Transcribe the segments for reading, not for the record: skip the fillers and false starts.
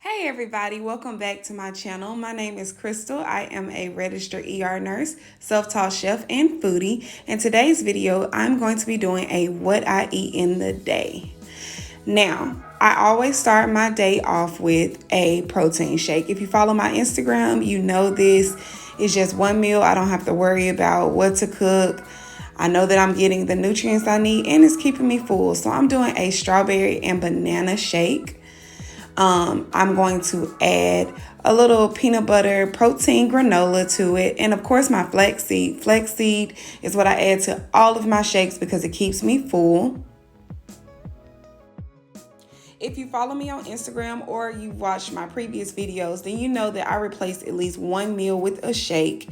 Hey everybody, welcome back to my channel. My name is Crystal. I am a registered ER nurse, self-taught chef, and foodie. In today's video, I'm going to be doing a what I eat in the day. Now, I always start my day off with a protein shake. If you follow my Instagram, you know this is just one meal. I don't have to worry about what to cook. I know that I'm getting the nutrients I need and it's keeping me full. So I'm doing a strawberry and banana shake. I'm going to add a little peanut butter protein granola to it. And of course, my flaxseed. Flaxseed is what I add to all of my shakes because it keeps me full. If you follow me on Instagram or you've watched my previous videos, then you know that I replace at least one meal with a shake.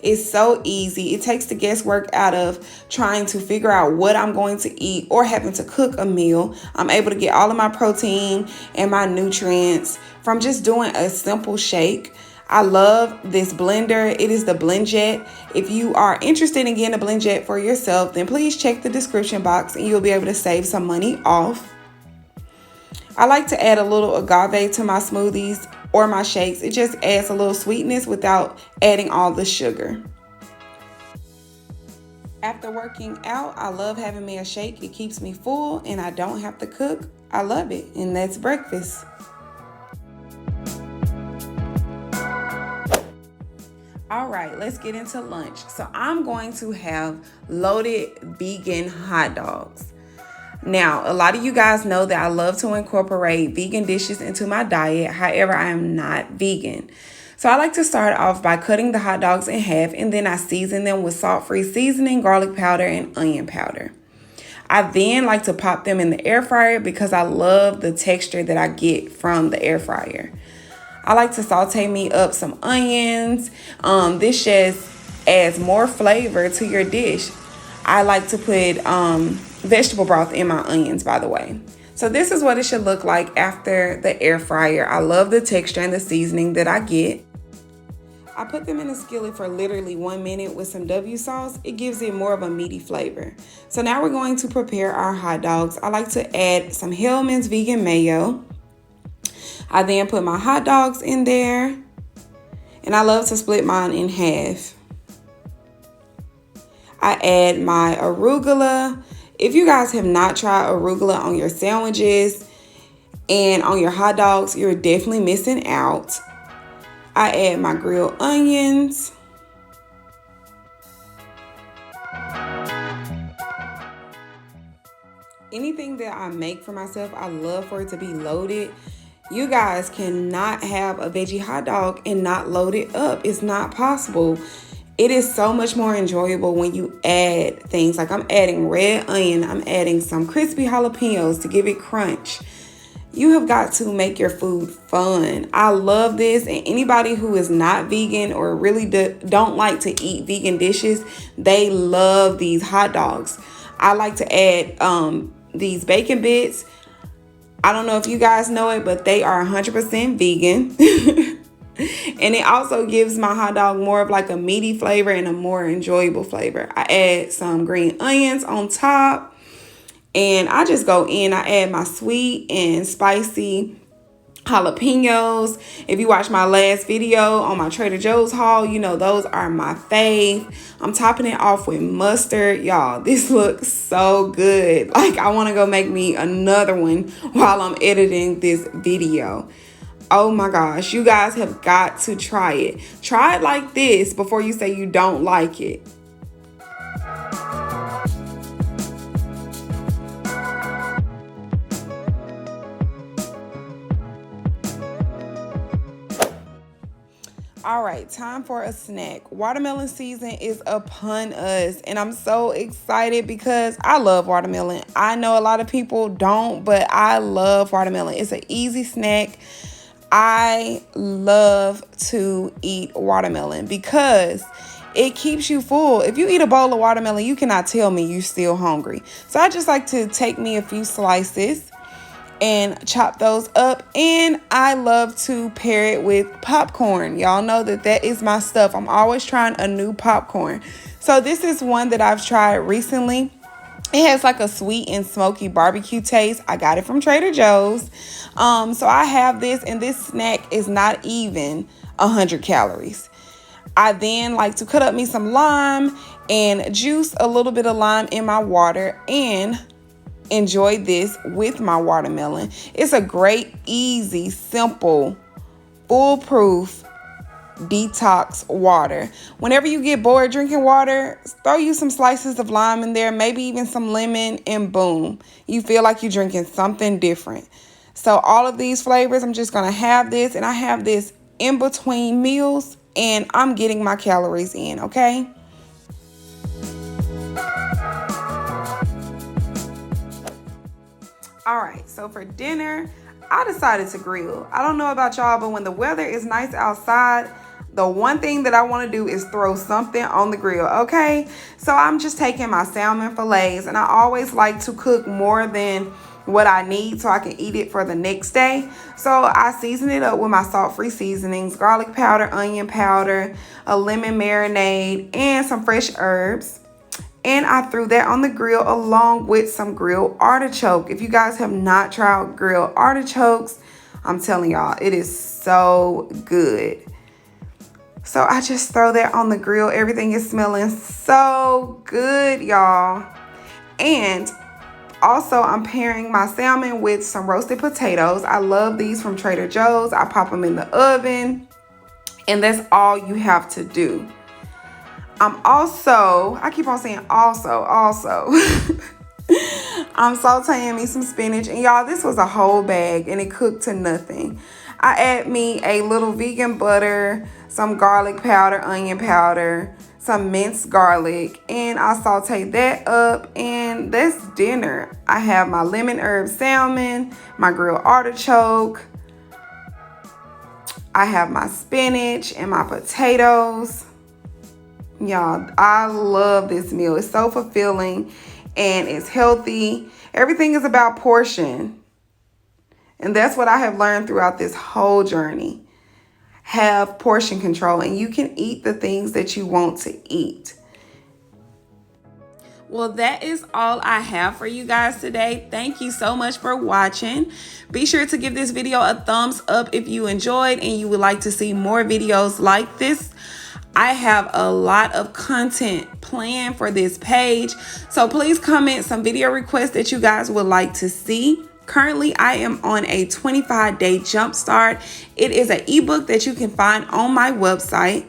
It's so easy. It takes the guesswork out of trying to figure out what I'm going to eat or having to cook a meal. I'm able to get all of my protein and my nutrients from just doing a simple shake. I love this blender. It is the BlendJet. If you are interested in getting a BlendJet for yourself, then please check the description box and you'll be able to save some money off. I like to add a little agave to my smoothies or my shakes. It just adds a little sweetness without adding all the sugar. After working out, I love having me a shake. It keeps me full and I don't have to cook. I love it. And that's breakfast. All right, let's get into lunch. So I'm going to have loaded vegan hot dogs. Now, a lot of you guys know that I love to incorporate vegan dishes into my diet. However, I am not vegan. So I like to start off by cutting the hot dogs in half and then I season them with salt-free seasoning, garlic powder, and onion powder. I then like to pop them in the air fryer because I love the texture that I get from the air fryer. I like to saute me up some onions. This just adds more flavor to your dish. I like to put vegetable broth in my onions, by the way. So this is what it should look like after the air fryer. I love the texture and the seasoning that I get. I put them in a skillet for literally 1 minute with some W sauce. It gives it more of a meaty flavor. So now we're going to prepare our hot dogs. I like to add some Hellmann's vegan mayo. I then put my hot dogs in there. And I love to split mine in half. I add my arugula. If you guys have not tried arugula on your sandwiches and on your hot dogs, you're definitely missing out. I add my grilled onions. Anything that I make for myself, I love for it to be loaded. You guys cannot have a veggie hot dog and not load it up. It's not possible. It is so much more enjoyable when you add things like I'm adding red onion. I'm adding some crispy jalapenos to give it crunch. You have got to make your food fun. I love this. And anybody who is not vegan or really don't like to eat vegan dishes, they love these hot dogs. I like to add these bacon bits. I don't know if you guys know it, but they are 100% vegan. And it also gives my hot dog more of like a meaty flavor and a more enjoyable flavor. I add some green onions on top. And I just go in. I add my sweet and spicy jalapenos. If you watch my last video on my Trader Joe's haul, you know those are my fave. I'm topping it off with mustard. Y'all, this looks so good. Like I want to go make me another one while I'm editing this video. Oh my gosh, you guys have got to try it. Try it like this before you say you don't like it. All right, time for a snack. Watermelon season is upon us, and I'm so excited because I love watermelon. I know a lot of people don't, but I love watermelon. It's an easy snack. I love to eat watermelon because it keeps you full. If you eat a bowl of watermelon, you cannot tell me you're still hungry. So I just like to take me a few slices and chop those up. And I love to pair it with popcorn. Y'all know that is my stuff. I'm always trying a new popcorn. So this is one that I've tried recently. It has like a sweet and smoky barbecue taste. I got it from Trader Joe's. So I have this, and this snack is not even 100 calories. I then like to cut up me some lime and juice a little bit of lime in my water and enjoy this with my watermelon. It's a great, easy, simple, foolproof detox water. Whenever you get bored drinking water, throw you some slices of lime in there, maybe even some lemon, and boom, you feel like you're drinking something different. So all of these flavors, I'm just gonna have this, and I have this in between meals, and I'm getting my calories in, okay? All right, so for dinner, I decided to grill. I don't know about y'all, but when the weather is nice outside, the one thing that I want to do is throw something on the grill, okay? So I'm just taking my salmon fillets, and I always like to cook more than what I need so I can eat it for the next day. So I season it up with my salt-free seasonings, garlic powder, onion powder, a lemon marinade, and some fresh herbs. And I threw that on the grill along with some grilled artichoke. If you guys have not tried grilled artichokes, I'm telling y'all, it is so good. So I just throw that on the grill. Everything is smelling so good, y'all. And also, I'm pairing my salmon with some roasted potatoes. I love these from Trader Joe's. I pop them in the oven, and that's all you have to do. I keep on saying also. I'm sauteing me some spinach, and y'all, this was a whole bag, and it cooked to nothing. I add me a little vegan butter, some garlic powder, onion powder, some minced garlic, and I saute that up, and that's dinner. I have my lemon herb salmon, my grilled artichoke, I have my spinach and my potatoes. Y'all, I love this meal. It's so fulfilling and it's healthy. Everything is about portion. And that's what I have learned throughout this whole journey. Have portion control, and you can eat the things that you want to eat. Well, that is all I have for you guys today. Thank you so much for watching. Be sure to give this video a thumbs up if you enjoyed and you would like to see more videos like this. I have a lot of content planned for this page, so please comment some video requests that you guys would like to see. Currently, I am on a 25-day jumpstart. It is an ebook that you can find on my website.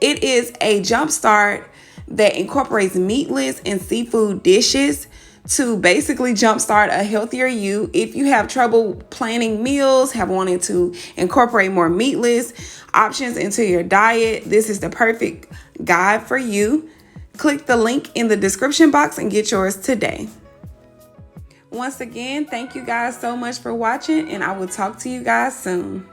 It is a jumpstart that incorporates meatless and seafood dishes to basically jumpstart a healthier you. If you have trouble planning meals, have wanted to incorporate more meatless options into your diet, this is the perfect guide for you. Click the link in the description box and get yours today. Once again, thank you guys so much for watching, and I will talk to you guys soon.